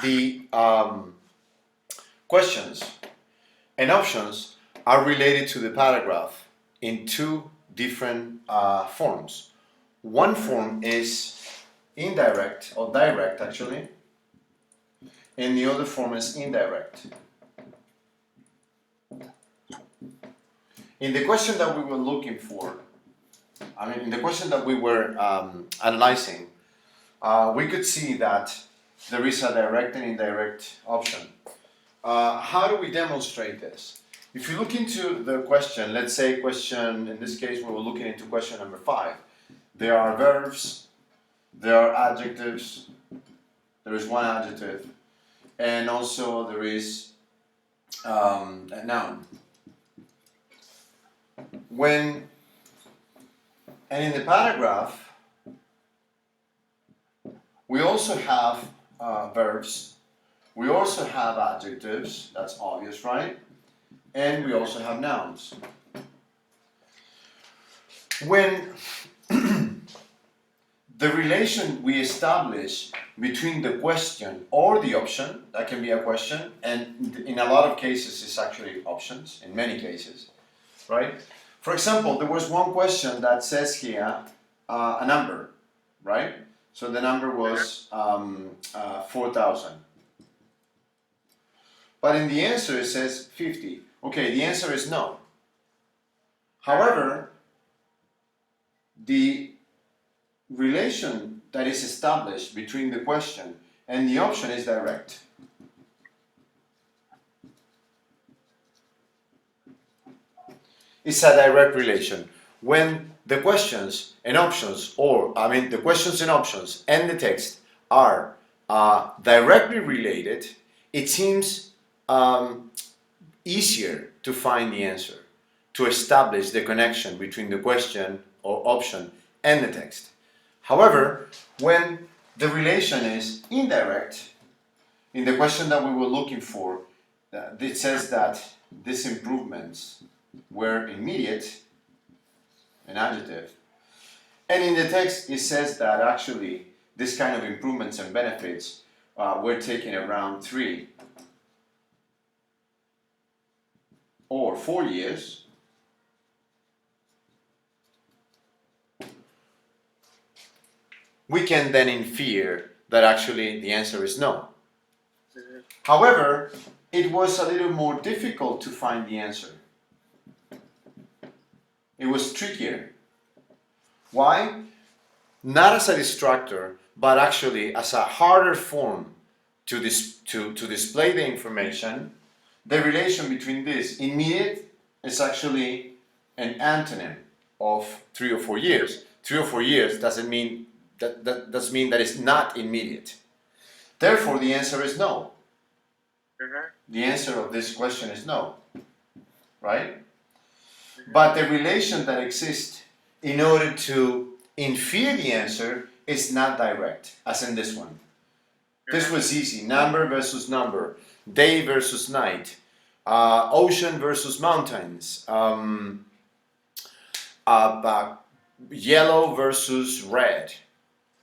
the questions and options are related to the paragraph in two different forms. One form is indirect or direct actually, and the other form is indirect. In the question that we were looking for, in the question that we were analyzing, we could see that there is a direct and indirect option. How do we demonstrate this? If you look into the question, let's say question, in this case we were looking into question number 5. There are verbs, there are adjectives, there is one adjective, and also there is a noun. And in the paragraph, we also have verbs, we also have adjectives, that's obvious, right? And we also have nouns. When the relation we establish between the question or the option, that can be a question, and in a lot of cases it's actually options, in many cases, right? For example, there was one question that says here a number, right? So the number was 4,000. But in the answer it says 50. Okay, the answer is no. However, the relation that is established between the question and the option is direct. It's a direct relation. When the questions and options, the questions and options and the text are directly related, it seems easier to find the answer, to establish the connection between the question or option and the text. However, when the relation is indirect, in the question that we were looking for, it says that these improvements were immediate, an adjective, and in the text it says that actually this kind of improvements and benefits were taking around 3 or 4 years. We can then infer that actually the answer is no. However, it was a little more difficult to find the answer. It was trickier. Why? Not as a distractor, but actually as a harder form to display the information. The relation between this immediate is actually an antonym of 3 or 4 years. 3 or 4 years doesn't mean that does mean that it's not immediate. Therefore, the answer is no. The answer of this question is no, right? But the relation that exists in order to infer the answer is not direct, as in this one. This was easy. Number versus number, day versus night, ocean versus mountains, yellow versus red,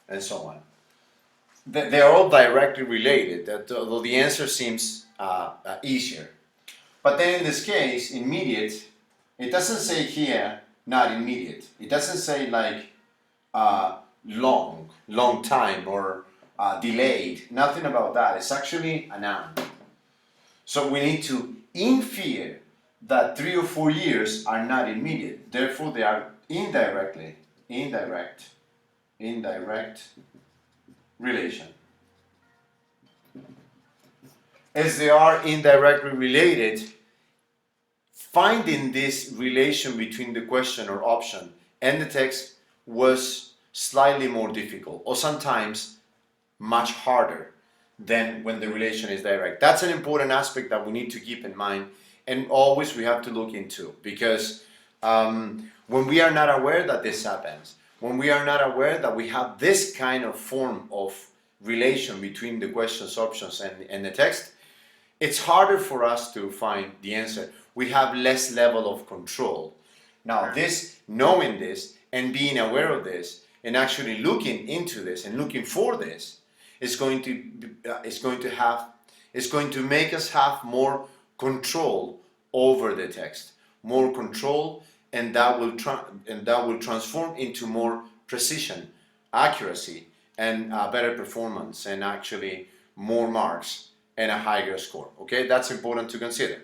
and so on. They are all directly related, although the answer seems easier. But then in this case, immediate, it doesn't say here, not immediate. It doesn't say like long time or delayed, nothing about that. It's actually a noun. So we need to infer that 3 or 4 years are not immediate. Therefore, they are indirect relation. As they are indirectly related, finding this relation between the question or option and the text was slightly more difficult, or sometimes much harder than when the relation is direct. That's an important aspect that we need to keep in mind, and always we have to look into, because when we are not aware that this happens, when we are not aware that we have this kind of form of relation between the questions, options, and the text, it's harder for us to find the answer. We have less level of control. Now, knowing this and being aware of this and actually looking into this and looking for this is going to make us have more control over the text, more control, and that will transform into more precision, accuracy, and better performance, and actually more marks and a higher score. Okay, that's important to consider.